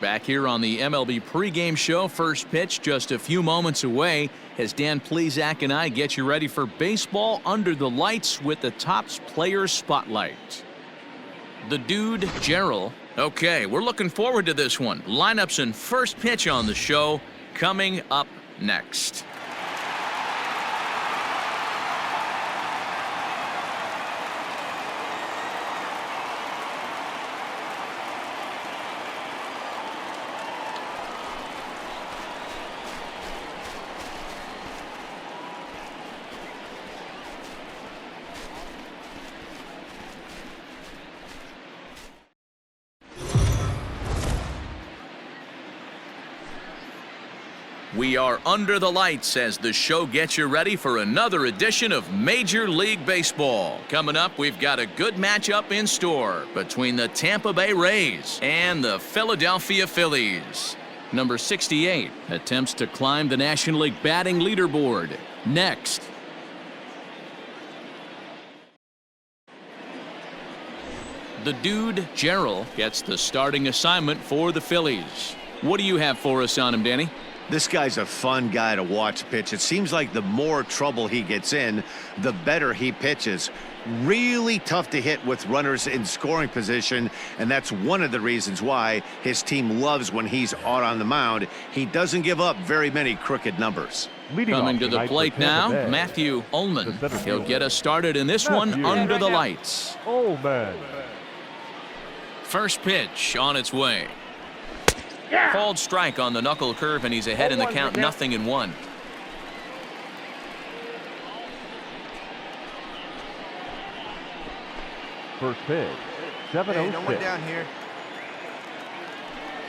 Back here on the MLB pregame show, first pitch just a few moments away as Dan Plesac and I get you ready for baseball under the lights with the Topps Player Spotlight. The dude, Gerald. Okay, we're looking forward to this one. Lineups and first pitch on the show coming up next. We are under the lights as the show gets you ready for another edition of Major League Baseball. Coming up, we've got a good matchup in store between the Tampa Bay Rays and the Philadelphia Phillies. Number 68 attempts to climb the National League batting leaderboard. Next. The dude, Gerald, gets the starting assignment for the Phillies. What do you have for us on him, Danny? This guy's a fun guy to watch pitch. It seems like the more trouble he gets in, the better he pitches. Really tough to hit with runners in scoring position, and that's one of the reasons why his team loves when he's out on the mound. He doesn't give up very many crooked numbers. Coming to the plate now, Matthew Ullman. He'll get us started in this one under the lights. First pitch on its way. Called strike on the knuckle curve, and he's ahead in the count, 0-1. First pitch, 7-0. Hey, no one down here.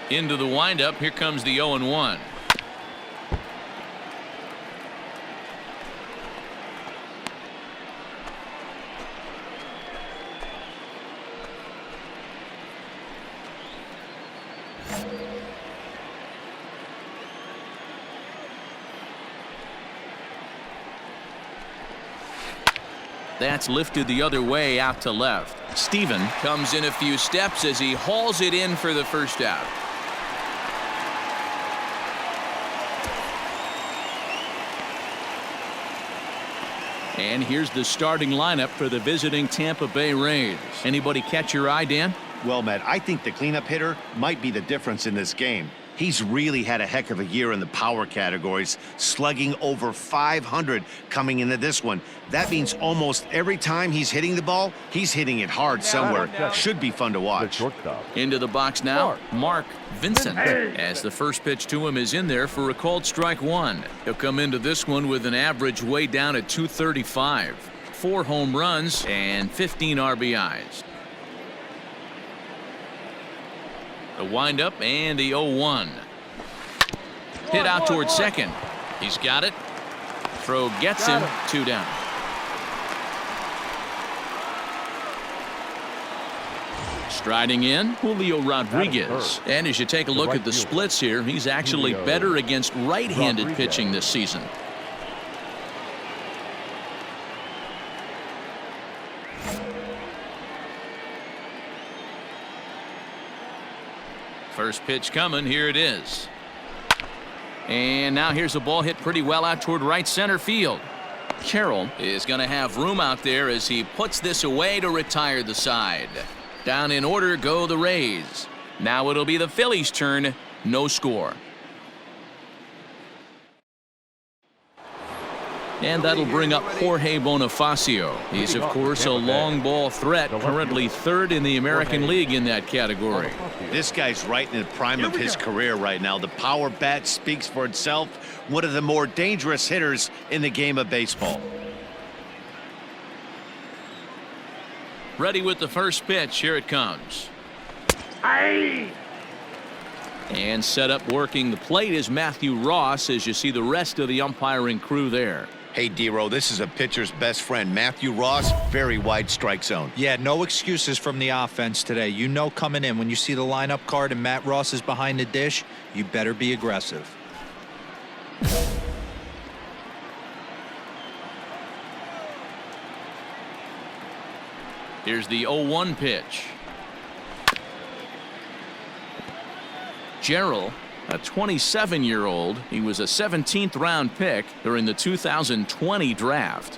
Into the windup, here comes the 0-1. That's lifted the other way out to left. Steven comes in a few steps as he hauls it in for the first out. And here's the starting lineup for the visiting Tampa Bay Rays. Anybody catch your eye, Dan? Well, Matt, I think the cleanup hitter might be the difference in this game. He's really had a heck of a year in the power categories, slugging over 500 coming into this one. That means almost every time he's hitting the ball, he's hitting it hard somewhere. Should be fun to watch. Into the box now, Mark Vincent, as the first pitch to him is in there for a called strike one. He'll come into this one with an average way down at 235. 4 home runs and 15 RBIs. The windup and the 0-1. Hit out towards second. He's got it. Throw gets him. 2 down. Striding in, Julio Rodriguez. And as you take a look at the splits here, he's actually better against right-handed pitching this season. First pitch coming. Here it is. And now here's a ball hit pretty well out toward right center field. Carroll is going to have room out there as he puts this away to retire the side. Down in order go the Rays. Now it'll be the Phillies' turn. No score. And that'll bring up Jorge Bonifacio. He's, of course, a long ball threat, currently 3rd in the American League in that category. This guy's right in the prime of his career right now. The power bat speaks for itself. One of the more dangerous hitters in the game of baseball. Ready with the first pitch. Here it comes. And set up working the plate is Matthew Ross as you see the rest of the umpiring crew there. Hey, D-Row, this is a pitcher's best friend. Matthew Ross, very wide strike zone. Yeah, no excuses from the offense today. You know coming in when you see the lineup card and Matt Ross is behind the dish, you better be aggressive. Here's the 0-1 pitch. Gerald, a 27-year-old. He was a 17th round pick during the 2020 draft.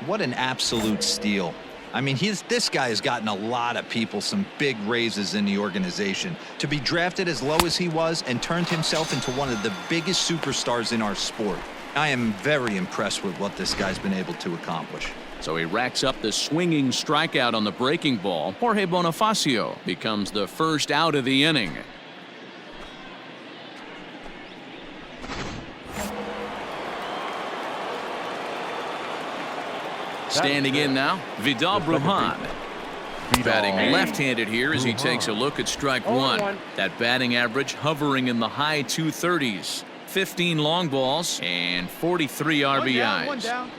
What an absolute steal. I mean, this guy has gotten a lot of people some big raises in the organization. To be drafted as low as he was and turned himself into one of the biggest superstars in our sport. I am very impressed with what this guy's been able to accomplish. So he racks up the swinging strikeout on the breaking ball. Jorge Bonifacio becomes the first out of the inning. Standing in now, Vidal Brujan. Batting left-handed here as he takes a look at strike one. That batting average hovering in the high 230s. 15 long balls and 43 RBIs. One down.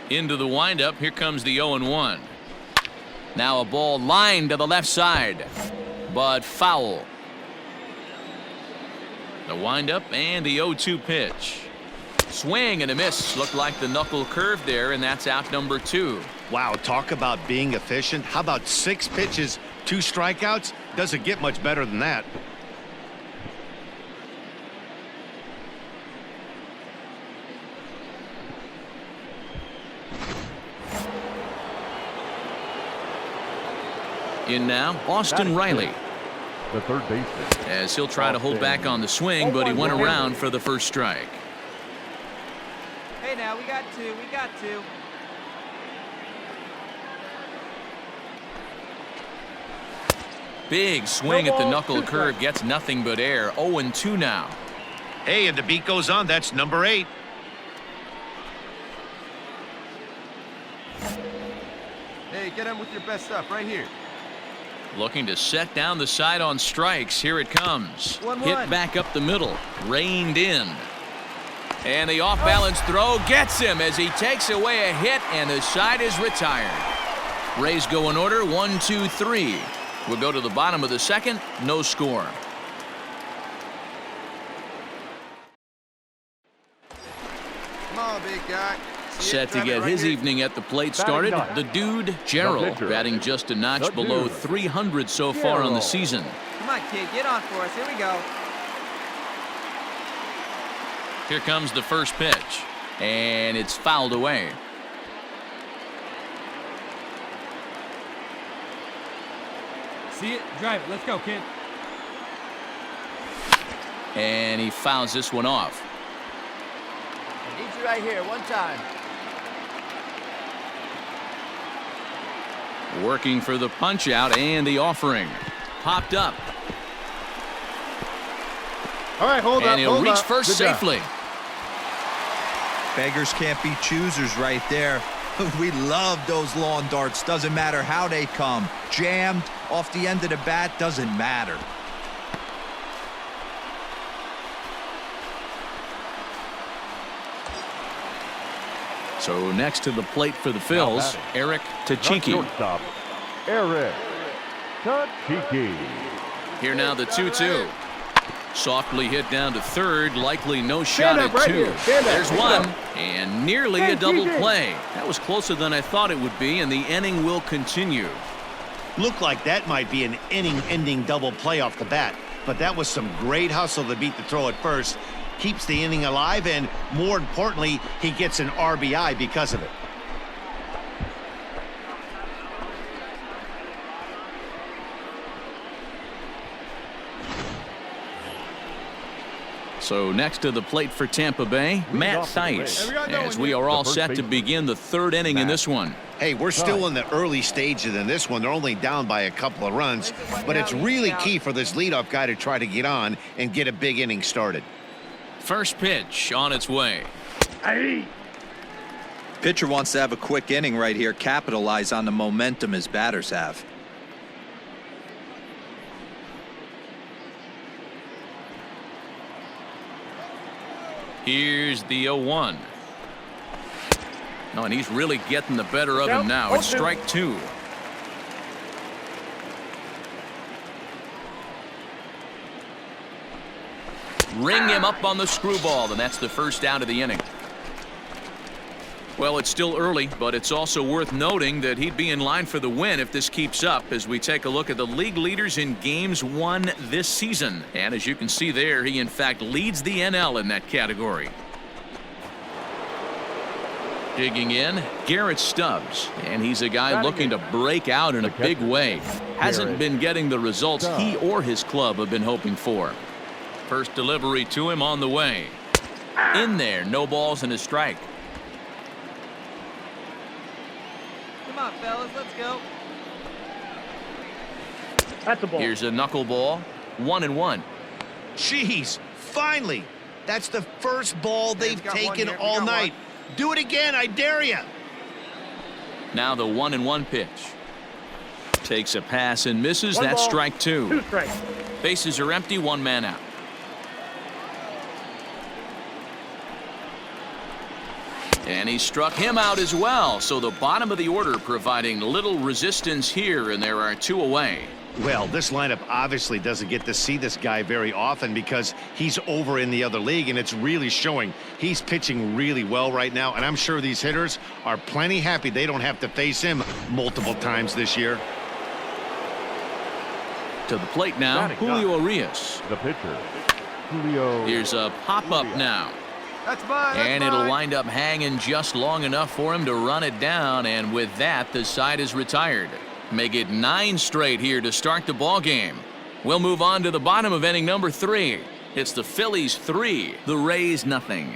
Into the windup. Here comes the 0-1. Now a ball lined to the left side, but foul. The windup and the 0-2 pitch. Swing and a miss. Looked like the knuckle curve there, and that's out number 2. Wow, talk about being efficient. How about 6 pitches, 2 strikeouts? Doesn't get much better than that. In now, Austin Riley. The third baseman. As he'll try to hold back on the swing, but he went around for the first strike. Hey, now we got 2. We got 2. Big swing at the knuckle curve, gets nothing but air. 0-2 now. Hey, and the beat goes on. That's number 8. Hey, get him with your best stuff right here. Looking to set down the side on strikes. Here it comes. 1-1. Hit back up the middle. Reined in. And the off-balance throw gets him as he takes away a hit, and the side is retired. Rays go in order, 1, 2, 3. We'll go to the bottom of the second. No score. Come on, big guy. Set to get his evening at the plate started. The dude, Gerald, batting just a notch below 300 so far on the season. Come on, kid, get on for us. Here we go. Here comes the first pitch, and it's fouled away. See it? Drive it. Let's go, kid. And he fouls this one off. I need you right here, one time. Working for the punch out and the offering. Popped up. All right, hold and he'll reach first safely. Beggars can't be choosers right there. We love those lawn darts. Doesn't matter how they come. Jammed off the end of the bat, doesn't matter. So next to the plate for the Phillies, Eric Tachiki. Shortstop, Eric Tachiki. Here now the 2-2. Softly hit down to third, likely no shot at 2. There's one, and nearly a double play. That was closer than I thought it would be, and the inning will continue. Looked like that might be an inning-ending double play off the bat, but that was some great hustle to beat the throw at first. Keeps the inning alive, and more importantly, he gets an RBI because of it. So next to the plate for Tampa Bay, Matt Thaiss, as we are all set to begin the third inning in this one. Hey, we're still in the early stages in this one. They're only down by a couple of runs, but it's really key for this leadoff guy to try to get on and get a big inning started. First pitch on its way. Pitcher wants to have a quick inning right here, capitalize on the momentum his batters have. Here's the 0-1. No, and he's really getting the better of him now. It's strike 2. Ring him up on the screwball, and that's the first out of the inning. Well, it's still early, but it's also worth noting that he'd be in line for the win if this keeps up as we take a look at the league leaders in games won this season. And as you can see there, he in fact leads the NL in that category. Digging in, Garrett Stubbs, and he's a guy looking to break out in a big way. Hasn't been getting the results he or his club have been hoping for. First delivery to him on the way. In there, no balls and a strike. Come on, fellas, let's go. That's a ball. Here's a knuckleball, 1-1. Jeez, finally. That's the first ball they've taken all night. Do it again, I dare you. Now the 1-1 pitch. Takes a pass and misses. One That's ball, strike 2. 2 strikes. Bases are empty, 1 man out. And he struck him out as well. So the bottom of the order providing little resistance here, and there are 2 away. Well, this lineup obviously doesn't get to see this guy very often because he's over in the other league, and it's really showing. He's pitching really well right now, and I'm sure these hitters are plenty happy they don't have to face him multiple times this year. To the plate now, Julio Urias. The pitcher, Julio. Here's a pop-up now. That's mine. And it'll wind up hanging just long enough for him to run it down, and with that, the side is retired. Make it 9 straight here to start the ball game. We'll move on to the bottom of inning number 3. It's the Phillies 3, the Rays nothing.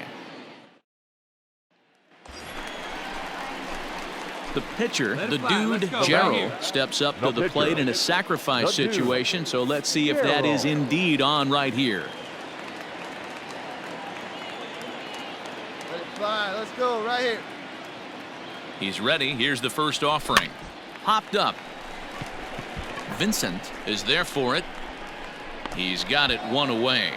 The pitcher, the dude, Gerald, steps up to the plate in a sacrifice situation, so let's see if that is indeed on right here. Let it fly. Let's go right here. He's ready. Here's the first offering. Popped up. Vincent is there for it. He's got it 1 away.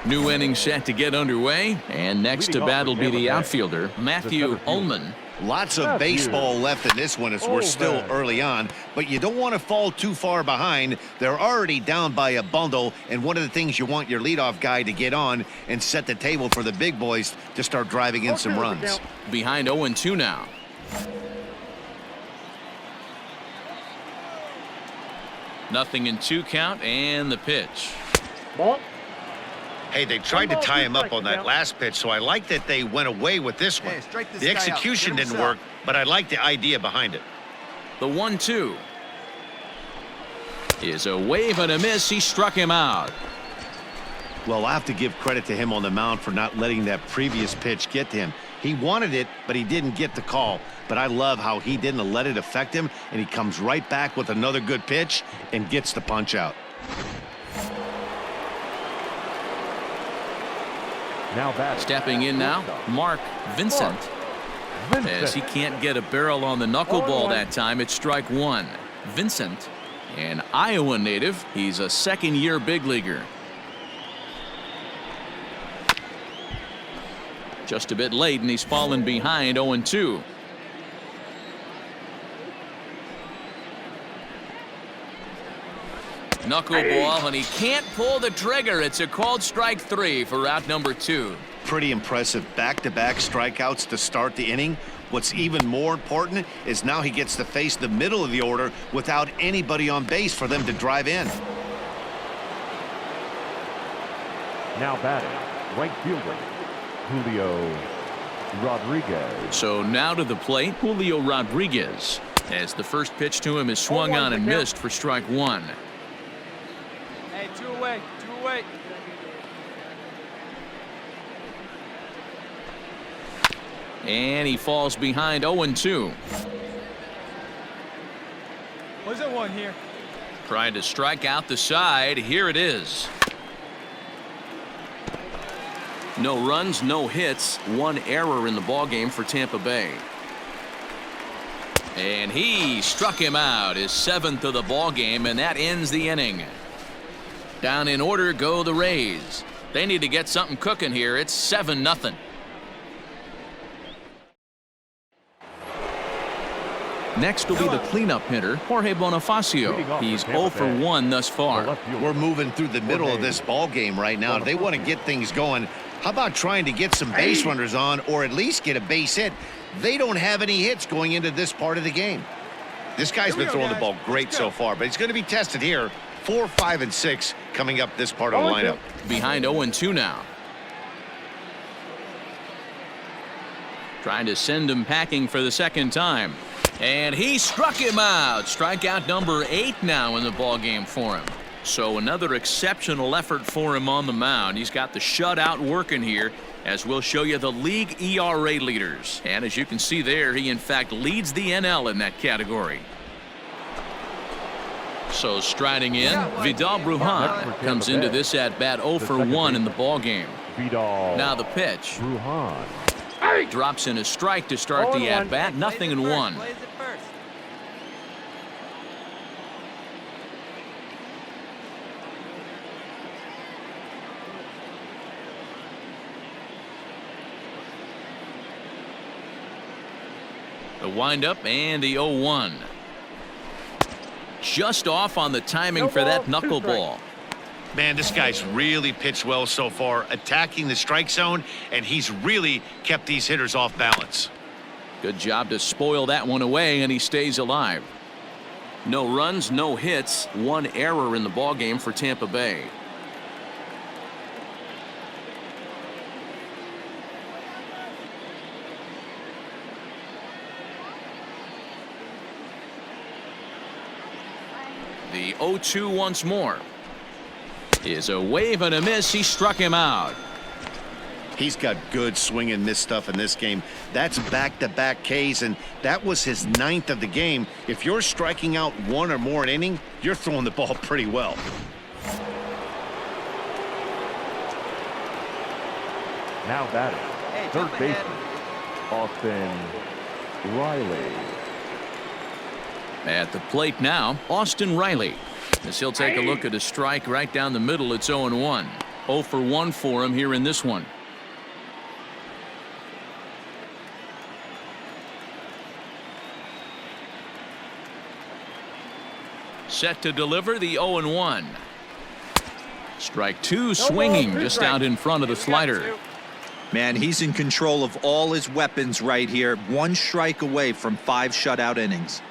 New inning set to get underway, and next to bat will be the outfielder, Matthew Ullman. Lots of baseball left in this one as we're still early on, but you don't want to fall too far behind. They're already down by a bundle, and one of the things you want your leadoff guy to get on and set the table for the big boys to start driving in some runs. Behind 0-2 now. Nothing in 2 count, and the pitch. Ball. Hey, they tried to tie him up on that last pitch, so I like that they went away with this one. Hey, strike this The guy out. execution Get him didn't work, but I like the idea behind it. The 1-2 is a wave and a miss. He struck him out. Well, I have to give credit to him on the mound for not letting that previous pitch get to him. He wanted it, but he didn't get the call. But I love how he didn't let it affect him, and he comes right back with another good pitch and gets the punch out. Now batting. Stepping in now, Mark Vincent. As he can't get a barrel on the knuckleball that time, it's strike 1. Vincent, an Iowa native. He's a second-year big leaguer. Just a bit late, and he's fallen behind 0-2. Knuckleball, and he can't pull the trigger. It's a called strike 3 for out number 2. Pretty impressive back-to-back strikeouts to start the inning. What's even more important is now he gets to face the middle of the order without anybody on base for them to drive in. Now batting, right fielder, Julio Rodriguez. So now to the plate, Julio Rodriguez, as the first pitch to him is swung on and missed for strike 1. Hey, 2 away. 2 away. And he falls behind 0-2. Was it 1 here? Trying to strike out the side. Here it is. No runs, no hits, 1 error in the ballgame for Tampa Bay. And he struck him out, his 7th of the ballgame, and that ends the inning. Down in order go the Rays. They need to get something cooking here. It's 7-0. Next will be the cleanup hitter, Jorge Bonifacio. He's 0 for 1 thus far. We're moving through the middle of this ball game right now. They want to get things going. How about trying to get some base runners on or at least get a base hit? They don't have any hits going into this part of the game. This guy's been throwing the ball great so far, but he's going to be tested here. 4, 5, and 6 coming up this part of the lineup. Behind 0-2 now. Trying to send him packing for the second time. And he struck him out. Strikeout number 8 now in the ball game for him. So another exceptional effort for him on the mound. He's got the shutout working here, as we'll show you the league ERA leaders. And as you can see there, he in fact leads the NL in that category. So striding in, Vidal Brujan comes into this at bat 0 for 1 in the ball game. Now the pitch. Drops in a strike to start the at bat. 0-1. The windup and the 0-1. Just off on the timing for that knuckleball. Man, this guy's really pitched well so far, attacking the strike zone, and he's really kept these hitters off balance. Good job to spoil that one away, and he stays alive. No runs, no hits, 1 error in the ball game for Tampa Bay. The 0-2 once more. Is a wave and a miss. He struck him out. He's got good swing and miss stuff in this game. That's back-to-back Ks, and that was his 9th of the game. If you're striking out 1 or more an inning, you're throwing the ball pretty well. Now batting, third baseman, Austin Riley. At the plate now, Austin Riley. As he'll take a look at a strike right down the middle. It's 0-1. 0 for 1 for him here in this one. Set to deliver the 0-1. Strike 2 swinging just out in front of the slider. Man, he's in control of all his weapons right here. 1 strike away from 5 shutout innings.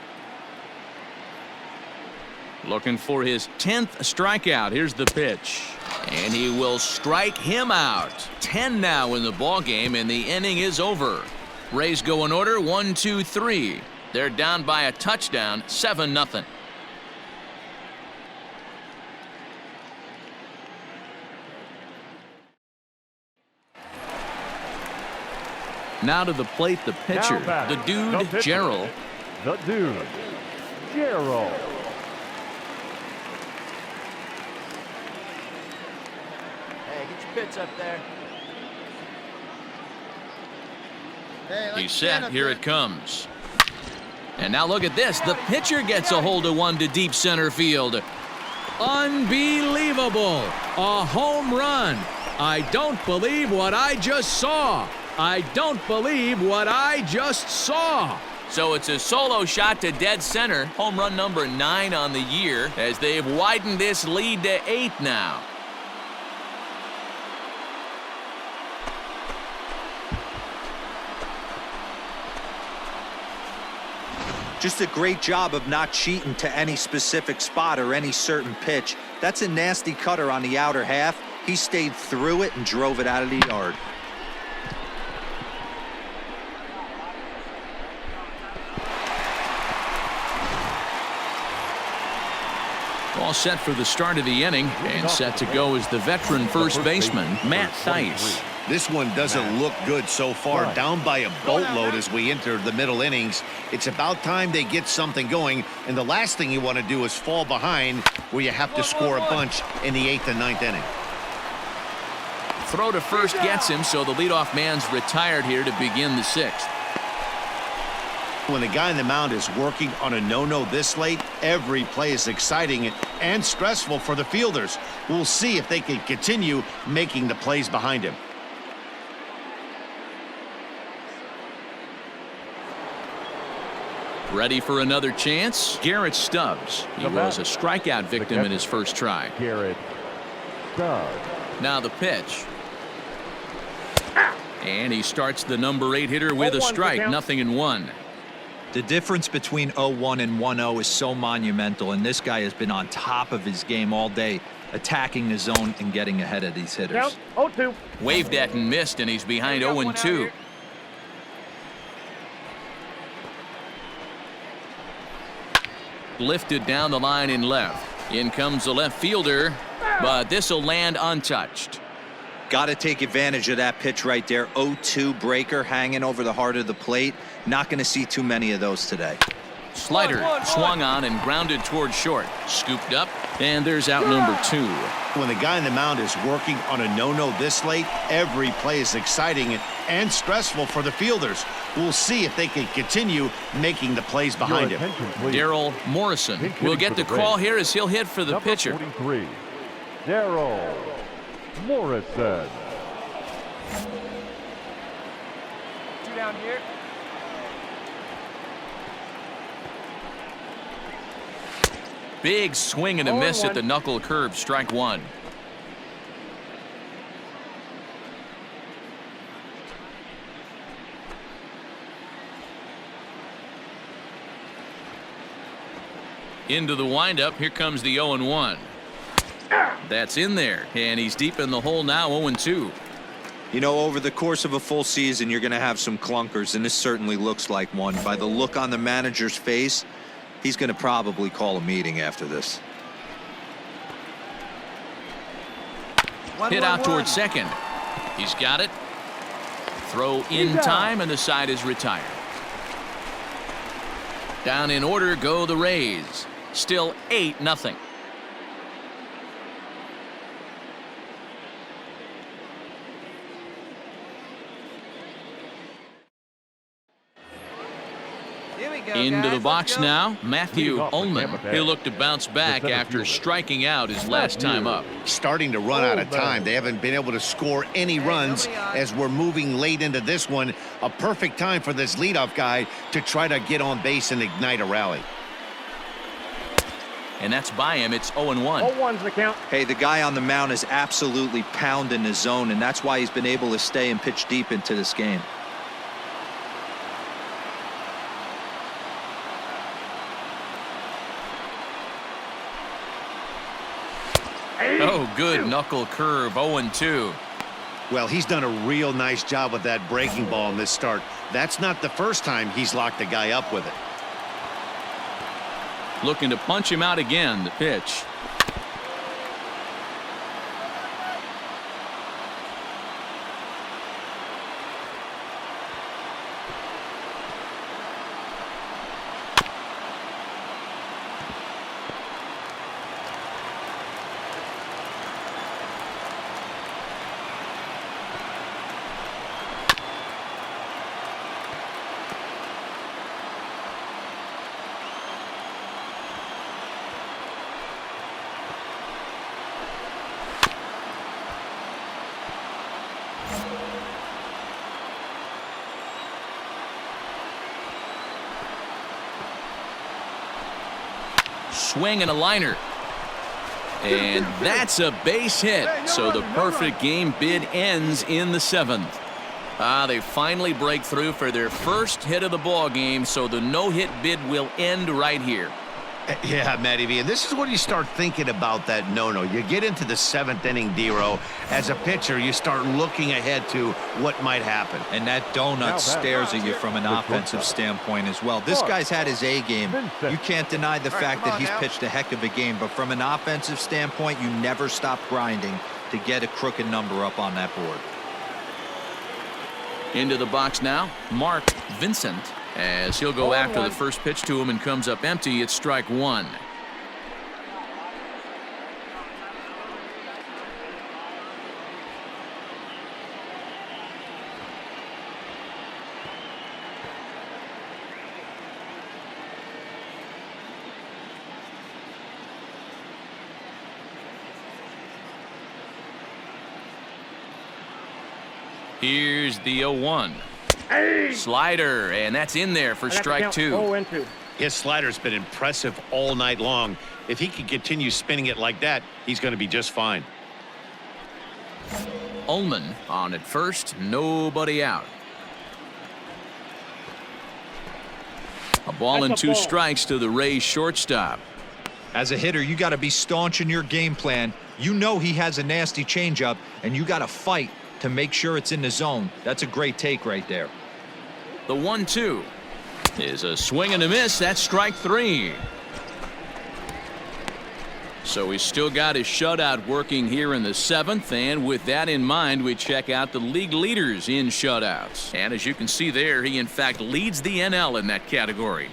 Looking for his 10th strikeout. Here's the pitch. And he will strike him out. 10 now in the ball game, and the inning is over. Rays go in order 1, 2, 3. They're down by a touchdown, 7-0. Now to the plate, the pitcher, the dude, Gerald. The dude, Gerald. Pitch up there. Hey, He's set. Here it comes. And now look at this. The pitcher gets a hold of one to deep center field. Unbelievable. A home run. I don't believe what I just saw. I don't believe what I just saw. So it's a solo shot to dead center. Home run number 9 on the year, as they've widened this lead to 8 now. Just a great job of not cheating to any specific spot or any certain pitch. That's a nasty cutter on the outer half. He stayed through it and drove it out of the yard. All set for the start of the inning, and set to go is the veteran first baseman, Matt Thaiss. This one doesn't look good so far. Down by a boatload as we enter the middle innings. It's about time they get something going, and the last thing you want to do is fall behind where you have to score a bunch in the 8th and 9th inning. Throw to first gets him, so the leadoff man's retired here to begin the 6th. When the guy on the mound is working on a no-no this late, every play is exciting and stressful for the fielders. We'll see if they can continue making the plays behind him. Ready for another chance? Garrett Stubbs. He was a strikeout victim in his first try. Garrett Stubbs. Now the pitch. And he starts the number 8 hitter with a strike, 0-1. The difference between 0-1 and 1-0 is so monumental, and this guy has been on top of his game all day, attacking the zone and getting ahead of these hitters. 0-2. Waved at and missed, and he's behind 0-2. Lifted down the line in left. In comes the left fielder, but this will land untouched. Got to take advantage of that pitch right there. 0-2 breaker hanging over the heart of the plate. Not going to see too many of those today. Slider swung on and grounded toward short. Scooped up, and there's out number 2. When the guy on the mound is working on a no-no this late, every play is exciting and stressful for the fielders. We'll see if they can continue making the plays behind him. Daryl Morrison will get the call here as he'll hit for the Number pitcher. 43, Daryl Morrison. 2 down here. Big swing and a miss at the knuckle curve, strike 1. Into the windup, here comes the 0-1. That's in there, and he's deep in the hole now, 0-2. You know, over the course of a full season, you're going to have some clunkers, and this certainly looks like one. By the look on the manager's face, he's going to probably call a meeting after this. Hit out towards second. He's got it. Throw in time, and the side is retired. Down in order go the Rays. Still 8-0. Into the box now, Matthew Ullman. He'll look to bounce back after striking out his last time up. Starting to run out of time. They haven't been able to score any runs as we're moving late into this one. A perfect time for this leadoff guy to try to get on base and ignite a rally. And that's by him. It's 0-1. 0-1's the count. Hey, the guy on the mound is absolutely pounding the zone, and that's why he's been able to stay and pitch deep into this game. Oh, good knuckle curve, 0-2. Well, he's done a real nice job with that breaking ball in this start. That's not the first time he's locked the guy up with it. Looking to punch him out again, the pitch. Swing and a liner. And that's a base hit. So the perfect game bid ends in the 7th. They finally break through for their first hit of the ball game. So the no-hit bid will end right here. Yeah, Matty V, and this is when you start thinking about that no-no. You get into the 7th inning, D-Row. As a pitcher, you start looking ahead to what might happen. And that donut stares at you from an offensive standpoint as well. This guy's had his A game. You can't deny the fact that he's pitched a heck of a game, but from an offensive standpoint, you never stop grinding to get a crooked number up on that board. Into the box now, Mark Vincent, as he'll go after the first pitch to him and comes up empty. It's strike 1. Here's the 0-1. Slider, and that's in there for strike 2. 0-2. His slider's been impressive all night long. If he can continue spinning it like that, he's going to be just fine. Ullman on at first, nobody out. A ball and 2 strikes to the Rays shortstop. As a hitter, you got to be staunch in your game plan. You know he has a nasty changeup, and you got to fight to make sure it's in the zone. That's a great take right there. The 1-2 is a swing and a miss. That's strike 3. So he's still got his shutout working here in the 7th, and with that in mind, we check out the league leaders in shutouts. And as you can see there, he in fact leads the NL in that category.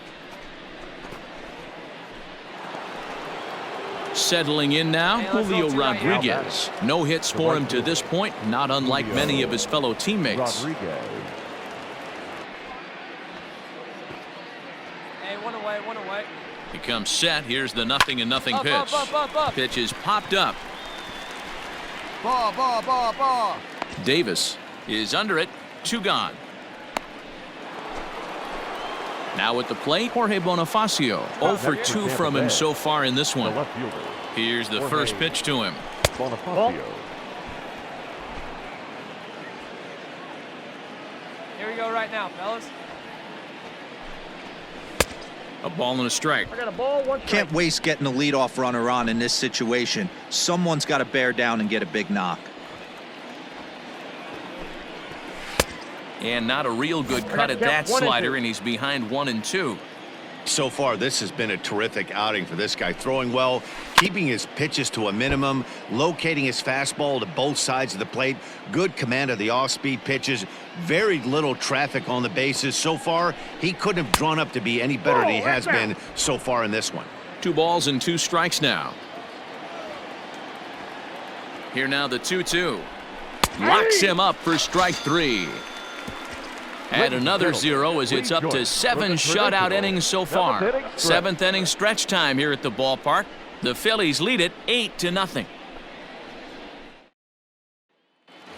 Settling in now, Julio Rodriguez. No hits for him to this point, not unlike many of his fellow teammates. Rodriguez. Hey, one away, one away. He comes set. Here's the 0-0 pitch. Pitch is popped up. Ball. Davis is under it. 2 gone. Now at the plate, Jorge Bonifacio. 0 for 2 from him so far in this The one. left fielder. Here's the first pitch to him. Bonifacio. Here we go right now, fellas. A ball and a strike. I got a ball, 1 strike. Can't waste getting the leadoff runner on in this situation. Someone's got to bear down and get a big knock. And not a real good cut at that slider, and he's behind 1-2. So far, this has been a terrific outing for this guy. Throwing well, keeping his pitches to a minimum, locating his fastball to both sides of the plate, good command of the off-speed pitches, very little traffic on the bases. So far, he couldn't have drawn up to be any better than he has been so far in this one. 2 balls and 2 strikes now. Here now the 2-2. Locks him up for strike 3. And another 0 as it's up to 7 shutout innings so far. 7th inning stretch time here at the ballpark. The Phillies lead it 8-0.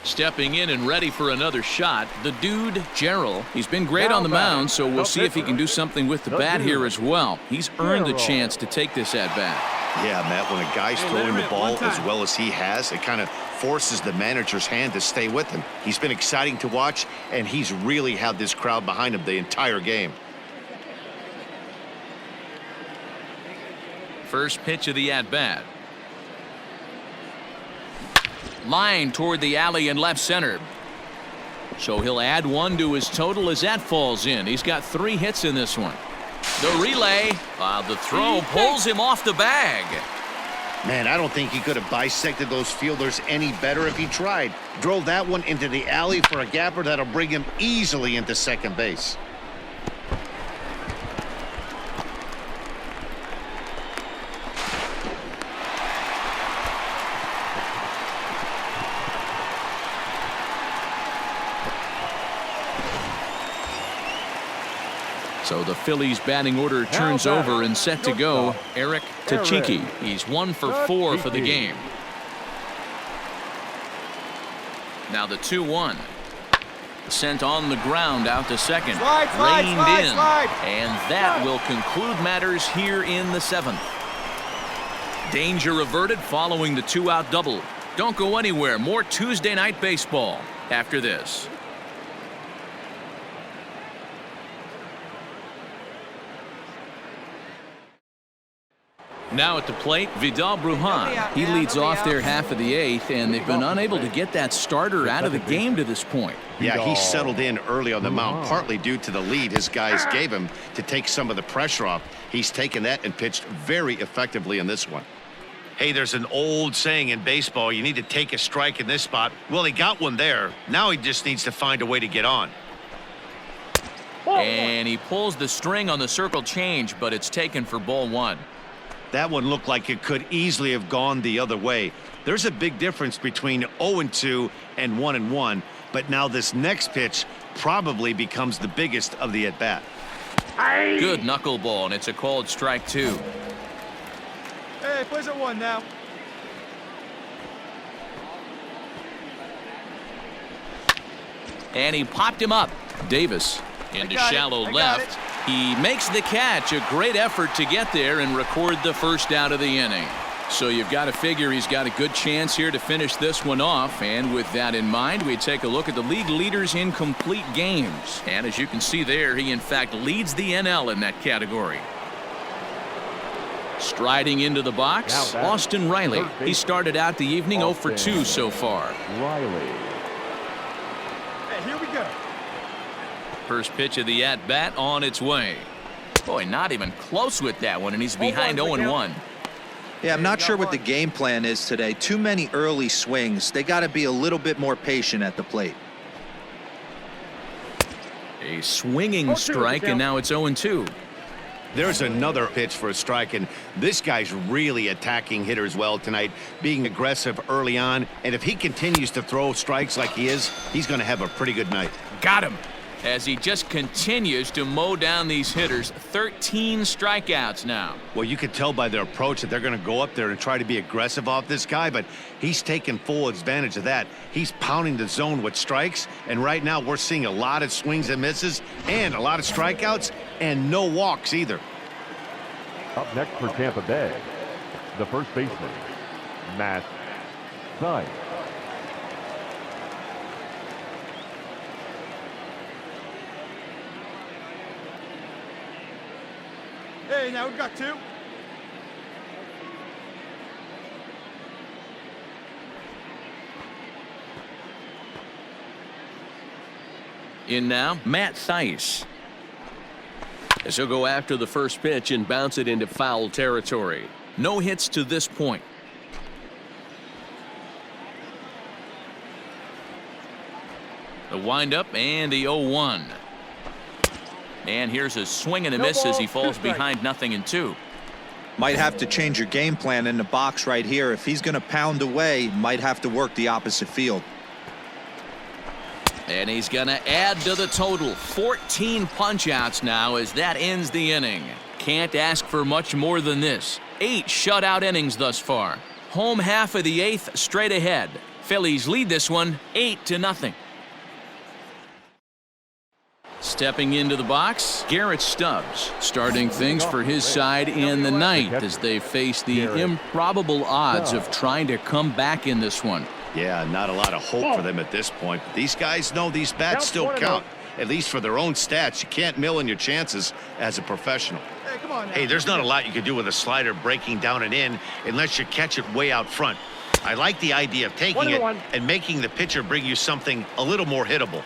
Stepping in and ready for another shot, the dude, Gerald. He's been great on the mound, so we'll see if he can do something with the bat here as well. He's earned the chance to take this at bat. Yeah, Matt, when a guy's throwing the ball as well as he has, it kind of forces the manager's hand to stay with him. He's been exciting to watch, and he's really had this crowd behind him the entire game. First pitch of the at-bat. Line toward the alley in left center. So he'll add 1 to his total as that falls in. He's got 3 hits in this one. The relay, the throw pulls him off the bag. Man, I don't think he could have bisected those fielders any better if he tried. Drove that one into the alley for a gapper that'll bring him easily into second base. So the Phillies batting order turns over and set to go. Eric Tachiki. He's 1 for 4 for the game. Now the 2-1. Sent on the ground out to second. Reined in. And that will conclude matters here in the 7th. Danger averted following the 2-out double. Don't go anywhere. More Tuesday night baseball after this. Now at the plate, Vidal Brujan. He leads off their half of the 8th, and they've been unable to get that starter out of the game to this point. Yeah, he settled in early on the mound, partly due to the lead his guys gave him to take some of the pressure off. He's taken that and pitched very effectively in this one. Hey, there's an old saying in baseball, you need to take a strike in this spot. Well, he got one there. Now he just needs to find a way to get on. And he pulls the string on the circle change, but it's taken for ball 1. That one looked like it could easily have gone the other way. There's a big difference between 0-2 and 1-1, but now this next pitch probably becomes the biggest of the at-bat. Good knuckleball, and it's a called strike 2. Hey, plays at 1 now. And he popped him up. Davis into shallow left. He makes the catch. A great effort to get there and record the first out of the inning. So you've got to figure he's got a good chance here to finish this one off. And with that in mind, we take a look at the league leaders in complete games. And as you can see there, he in fact leads the NL in that category. Striding into the box, Austin Riley. He started out the evening 0 for 2 so far. Riley. Hey, here we go. First pitch of the at-bat on its way. Boy, not even close with that one, and he's behind 0-1. Yeah, I'm not sure what the game plan is today. Too many early swings. They got to be a little bit more patient at the plate. A swinging strike, and now it's 0-2. There's another pitch for a strike, and this guy's really attacking hitters well tonight, being aggressive early on. And if he continues to throw strikes like he is, he's going to have a pretty good night. Got him. As he just continues to mow down these hitters. 13 strikeouts now. Well, you could tell by their approach that they're going to go up there and try to be aggressive off this guy, but he's taking full advantage of that. He's pounding the zone with strikes, and right now we're seeing a lot of swings and misses and a lot of strikeouts and no walks either. Up next for Tampa Bay, the first baseman, Matt Thaiss. Hey, now we've got 2. In now, Matt Thaiss. As he'll go after the first pitch and bounce it into foul territory. No hits to this point. The windup and the 0-1. And here's a swing and a miss as he falls behind 0-2. Might have to change your game plan in the box right here. If he's going to pound away, might have to work the opposite field. And he's going to add to the total. 14 punch-outs now as that ends the inning. Can't ask for much more than this. 8 shutout innings thus far. Home half of the 8th straight ahead. Phillies lead this one 8-0. Stepping into the box, Garrett Stubbs starting things for his side in the ninth as they face the improbable odds of trying to come back in this one. Yeah, not a lot of hope for them at this point. But these guys know these bats still count, at least for their own stats. You can't mill in your chances as a professional. Hey, come on now. Hey, there's not a lot you can do with a slider breaking down and in unless you catch it way out front. I like the idea of taking it and making the pitcher bring you something a little more hittable.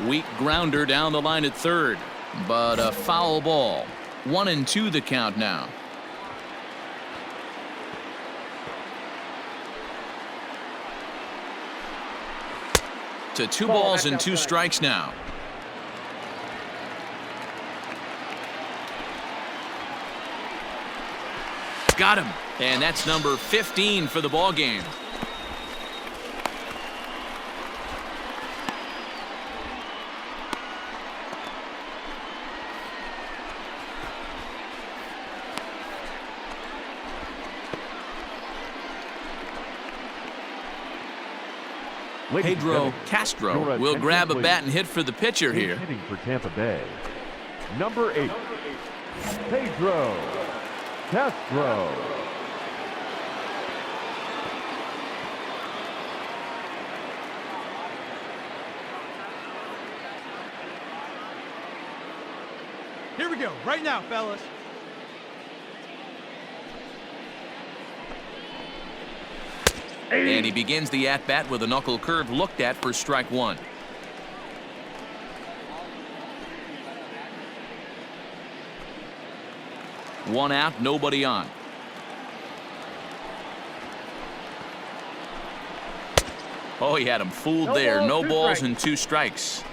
Weak grounder down the line at third, but a foul ball. 1-2 the count now. To 2 balls and 2 strikes now. Got him, and that's number 15 for the ball game. Pedro Castro will grab a bat and hit for the pitcher here. Hitting for Tampa Bay, number 8, Pedro Castro. Here we go, right now, fellas. And he begins the at-bat with a knuckle curve looked at for strike 1. One out, nobody on. Oh, he had him fooled there. No balls and 2 strikes.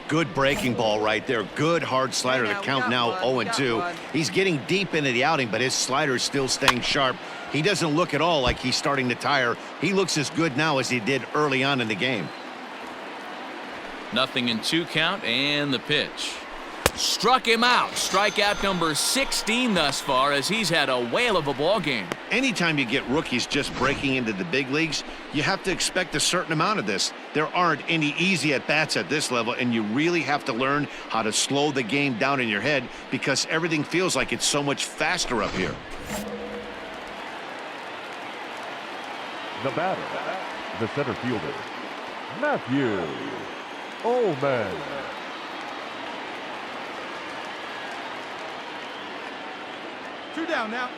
Good breaking ball right there. Good hard slider. The count now 0-2. He's getting deep into the outing, but his slider is still staying sharp. He doesn't look at all like he's starting to tire. He looks as good now as he did early on in the game. 0-2 count and the pitch. Struck him out. Strikeout number 16 thus far, as he's had a whale of a ball game. Anytime you get rookies just breaking into the big leagues, you have to expect a certain amount of this. There aren't any easy at-bats at this level, and you really have to learn how to slow the game down in your head because everything feels like it's so much faster up here. The batter, the center fielder, Matthew Ullman. Two down now.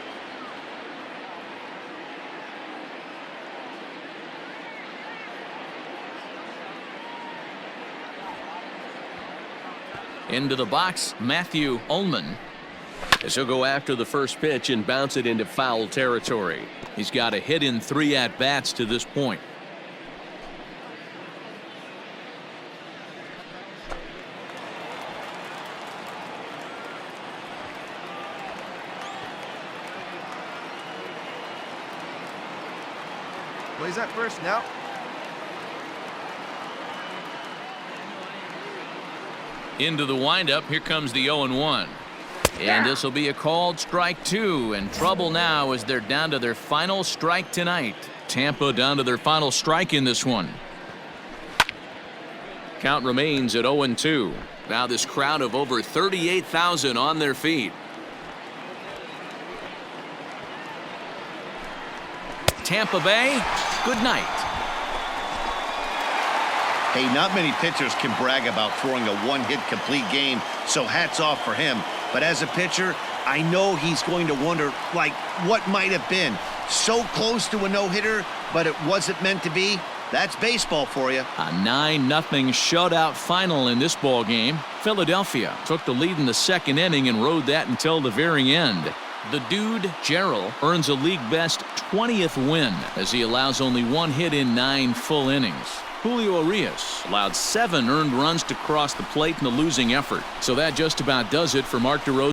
Into the box, Matthew Ullman. As he'll go after the first pitch and bounce it into foul territory. He's got a hit in 3 at-bats to this point. Plays at first now. Into the windup. Here comes the 0-1. And this will be a called strike 2. And trouble now as they're down to their final strike tonight. Tampa down to their final strike in this one. Count remains at 0-2. Now this crowd of over 38,000 on their feet. Tampa Bay, good night. Hey, not many pitchers can brag about throwing a one-hit complete game, so hats off for him. But as a pitcher, I know he's going to wonder, like, what might have been. So close to a no-hitter, but it wasn't meant to be. That's baseball for you. A 9-0 shutout final in this ball game. Philadelphia took the lead in the second inning and rode that until the very end. The dude, Gerald, earns a league-best 20th win as he allows only 1 hit in 9 full innings. Julio Urias allowed 7 earned runs to cross the plate in the losing effort. So that just about does it for Mark DeRozan.